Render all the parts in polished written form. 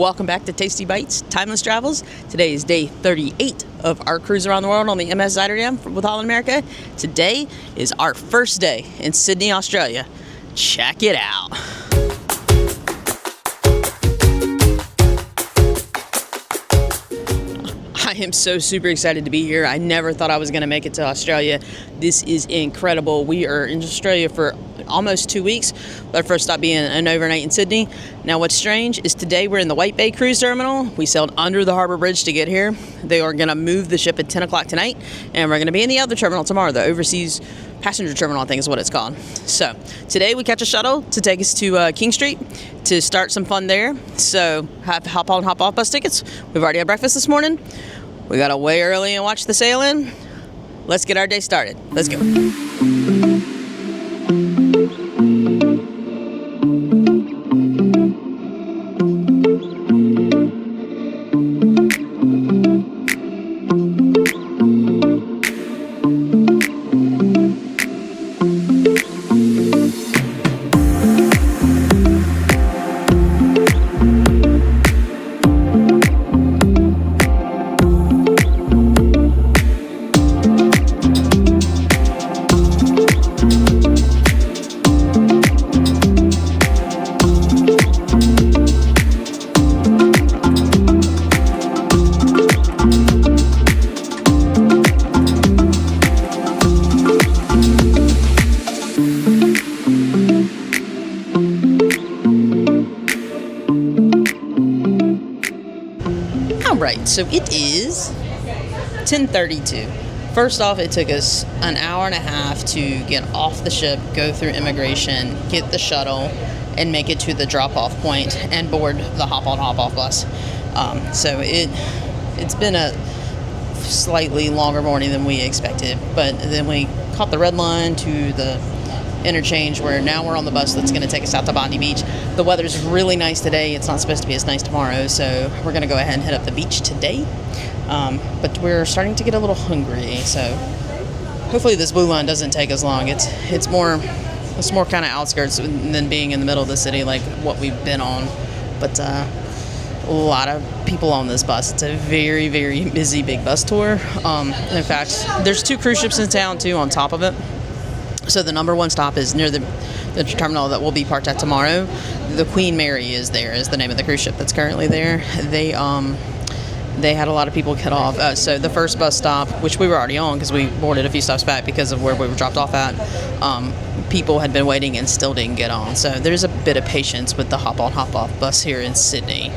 Welcome back to Tasty Bites, Timeless Travels. Today is day 38 of our cruise around the world on the MS Rotterdam with Holland America. Today is our first day in Sydney, Australia. Check it out. I am so super excited to be here. I never thought I was going to make it to Australia. This is incredible. We are in Australia for almost 2 weeks. Our first stop being an overnight in Sydney. Now what's strange is today we're in the White Bay Cruise Terminal. We sailed under the harbor bridge to get here. They are going to move the ship at 10 o'clock tonight, and we're going to be in the other terminal tomorrow, the Overseas Passenger Terminal, I think is what it's called. So today we catch a shuttle to take us to King Street to start some fun there. So hop on, hop off bus tickets. We've already had breakfast this morning. We got up way early and watch the sailing. Let's get our day started. Let's go. Right, so it is 10:32. First off, it took us an hour and a half to get off the ship, go through immigration, get the shuttle, and make it to the drop-off point and board the hop-on, hop-off bus. So it's been a slightly longer morning than we expected, but then we caught the red line to the interchange where now we're on the bus that's going to take us out to Bondi Beach. The weather's really nice today. It's not supposed to be as nice tomorrow, so we're going to go ahead and head up the beach today. But we're starting to get a little hungry, so hopefully this blue line doesn't take as long. It's more kind of outskirts than being in the middle of the city like what we've been on. But a lot of people on this bus. It's a very, very busy big bus tour. In fact, there's 2 cruise ships in town too on top of it. So the number one stop is near the terminal that we'll be parked at tomorrow. The Queen Mary is the name of the cruise ship that's currently there. They had a lot of people get off. So the first bus stop, which we were already on because we boarded a few stops back because of where we were dropped off at, people had been waiting and still didn't get on. So there's a bit of patience with the hop-on, hop-off bus here in Sydney.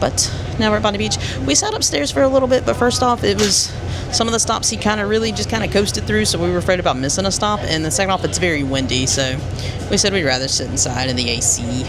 But now we're at Bondi Beach. We sat upstairs for a little bit, but first off, it was some of the stops he kind of coasted through, so we were afraid about missing a stop. And the second off, it's very windy, so we said we'd rather sit inside in the AC.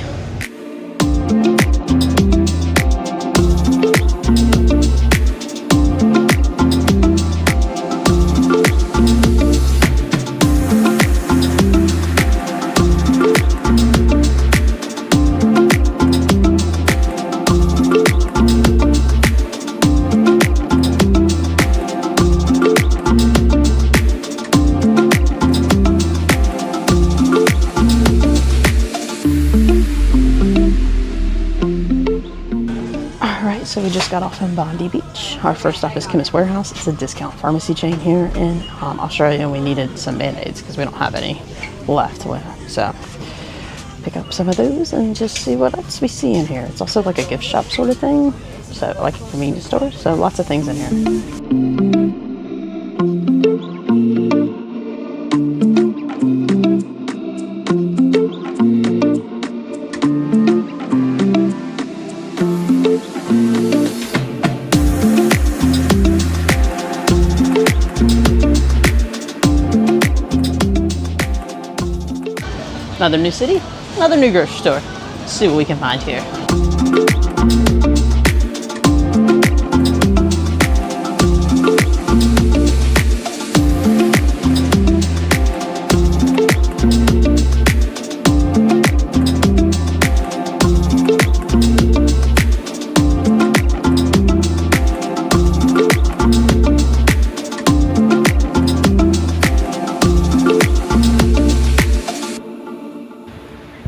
So we just got off in Bondi Beach. Our first stop is Chemist Warehouse. It's a discount pharmacy chain here in Australia. We needed some Band-Aids because we don't have any left. So pick up some of those and just see what else we see in here. It's also like a gift shop sort of thing. So like a convenience store. So lots of things in here. Another new city, another new grocery store. Let's see what we can find here.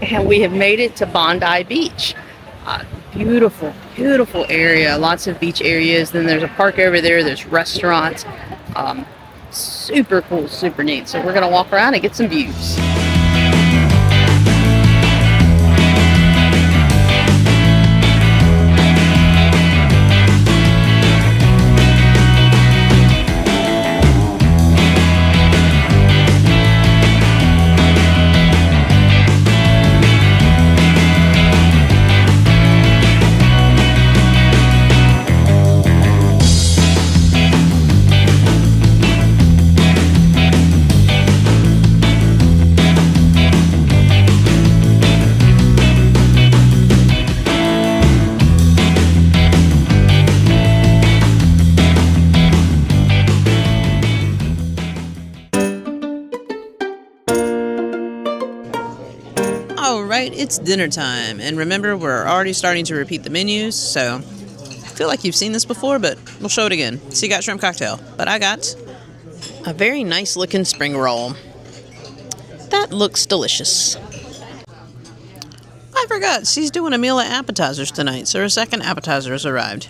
And we have made it to Bondi Beach. beautiful, beautiful area. Lots of beach areas. Then there's a park over there. There's restaurants. Super cool, super neat. So we're going to walk around and get some views. Alright, it's dinner time, and remember, we're already starting to repeat the menus, so I feel like you've seen this before, but we'll show it again. So you got shrimp cocktail, but I got a very nice looking spring roll. That looks delicious. I forgot, she's doing a meal of appetizers tonight, so her second appetizer has arrived.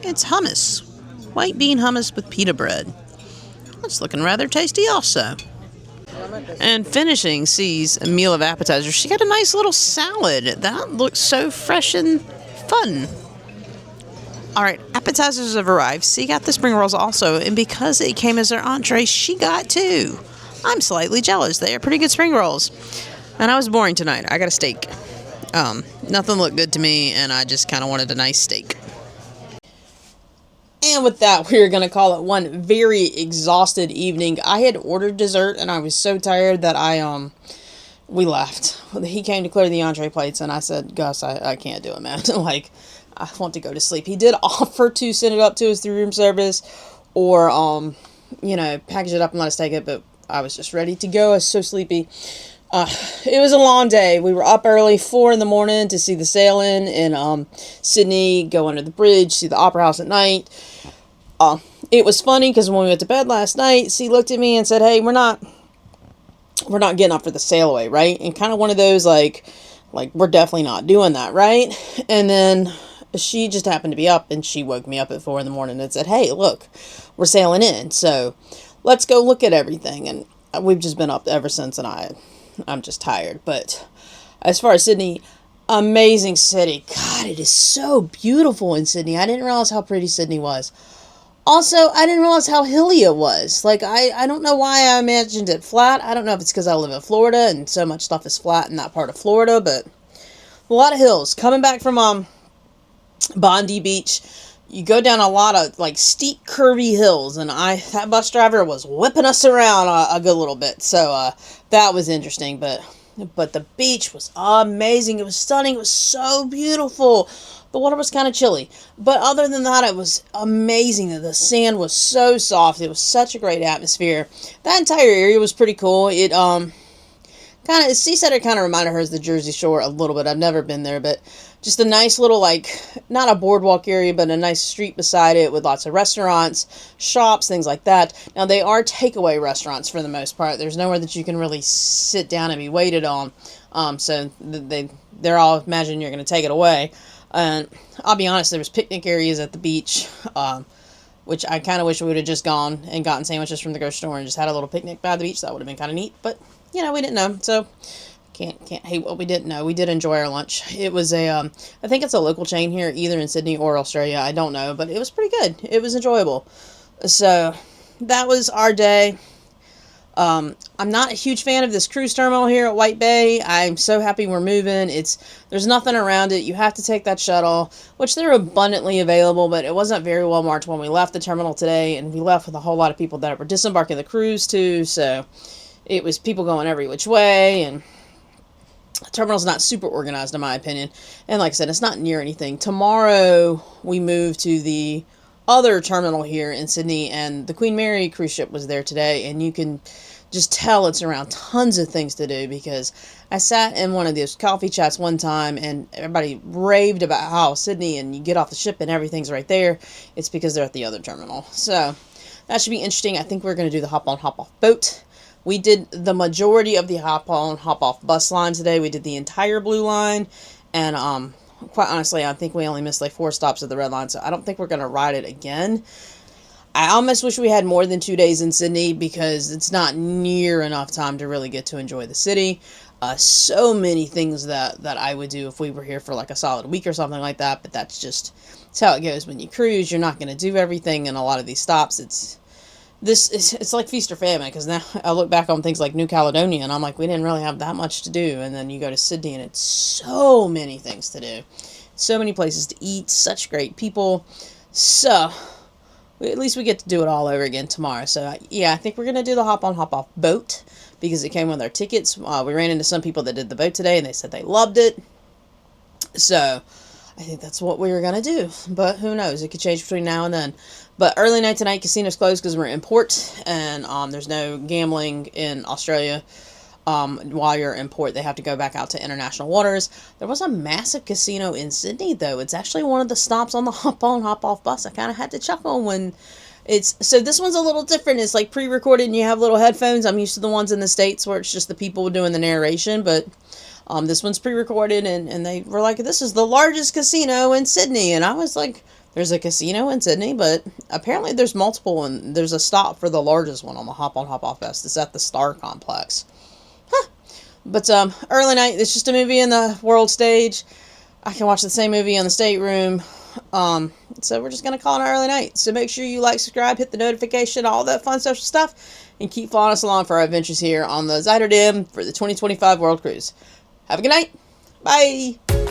It's hummus. White bean hummus with pita bread. That's looking rather tasty also. And finishing C's meal of appetizers, she got a nice little salad. That looks so fresh and fun. Alright, appetizers have arrived. C got the spring rolls also, and because it came as her entree, she got two. I'm slightly jealous. They are pretty good spring rolls. And I was boring tonight. I got a steak. Nothing looked good to me, and I just kind of wanted a nice steak. And with that, we're going to call it one very exhausted evening. I had ordered dessert, and I was so tired that we left. He came to clear the entree plates, and I said, Gus, I can't do it, man. Like, I want to go to sleep. He did offer to send it up to us through room service, or, package it up and let us take it, but I was just ready to go. I was so sleepy. It was a long day. We were up early, 4 in the morning, to see the sailing in Sydney, go under the bridge, see the Opera House at night. It was funny because when we went to bed last night, she looked at me and said, "Hey, we're not getting up for the sail away, right?" And kind of one of those like we're definitely not doing that, right? And then she just happened to be up, and she woke me up at 4 in the morning and said, "Hey, look, we're sailing in, so let's go look at everything." And we've just been up ever since, and I'm just tired. But as far as Sydney, amazing city. God, it is so beautiful in Sydney. I didn't realize how pretty Sydney was. Also, I didn't realize how hilly it was. Like, I don't know why I imagined it flat. I don't know if it's because I live in Florida and so much stuff is flat in that part of Florida, but a lot of hills. Coming back from Bondi Beach, you go down a lot of, like, steep, curvy hills, and that bus driver was whipping us around a good little bit, so that was interesting, but the beach was amazing. It was stunning. It was so beautiful. The water was kind of chilly, but other than that, it was amazing. The sand was so soft. It was such a great atmosphere. That entire area was pretty cool. It she said it kind of reminded her of the Jersey Shore a little bit. I've never been there, but just a nice little, like, not a boardwalk area, but a nice street beside it with lots of restaurants, shops, things like that. Now, they are takeaway restaurants for the most part. There's nowhere that you can really sit down and be waited on. So they're all imagining you're going to take it away. And I'll be honest, there was picnic areas at the beach, which I kind of wish we would have just gone and gotten sandwiches from the grocery store and just had a little picnic by the beach. That would have been kind of neat, but, we didn't know, so can't hate what we didn't know. We did enjoy our lunch. It was I think it's a local chain here, either in Sydney or Australia, I don't know, but it was pretty good. It was enjoyable. So, that was our day. I'm not a huge fan of this cruise terminal here at White Bay. I'm so happy we're moving. There's nothing around it. You have to take that shuttle, which they're abundantly available, but it wasn't very well marked when we left the terminal today, and we left with a whole lot of people that were disembarking the cruise too, so it was people going every which way, and the terminal's not super organized in my opinion. And like I said, it's not near anything. Tomorrow we move to the other terminal here in Sydney, and the Queen Mary cruise ship was there today, and you can just tell it's around tons of things to do, because I sat in one of those coffee chats one time and everybody raved about how Sydney, and you get off the ship and everything's right there. It's because they're at the other terminal. So that should be interesting. I think we're going to do the hop on hop off boat. We did the majority of the hop on hop off bus line today. We did the entire blue line, and quite honestly, I think we only missed like 4 stops at the red line, so I don't think we're going to ride it again. I almost wish we had more than 2 days in Sydney because it's not near enough time to really get to enjoy the city. So many things that I would do if we were here for like a solid week or something like that, but it's how it goes when you cruise. You're not going to do everything in a lot of these stops. It's like feast or famine, because now I look back on things like New Caledonia and I'm like, we didn't really have that much to do. And then you go to Sydney and it's so many things to do, so many places to eat, such great people. So at least we get to do it all over again tomorrow. So yeah, I think we're going to do the hop on hop off boat because it came with our tickets. We ran into some people that did the boat today and they said they loved it. So I think that's what we were going to do, but who knows? It could change between now and then. But early night tonight, casinos closed because we're in port, and there's no gambling in Australia. While you're in port, they have to go back out to international waters. There was a massive casino in Sydney, though. It's actually one of the stops on the hop on, hop off bus. I kind of had to chuckle when so this one's a little different. It's like pre-recorded and you have little headphones. I'm used to the ones in the States where it's just the people doing the narration, but this one's pre-recorded, and they were like, this is the largest casino in Sydney. And I was like, there's a casino in Sydney, but apparently there's multiple, and there's a stop for the largest one on the hop on, hop off bus. It's at the Star Complex. But early night, it's just a movie in the world stage. I can watch the same movie in the stateroom. So we're just going to call it an early night. So make sure you like, subscribe, hit the notification, all that fun social stuff, and keep following us along for our adventures here on the Zuiderdam for the 2025 World Cruise. Have a good night. Bye.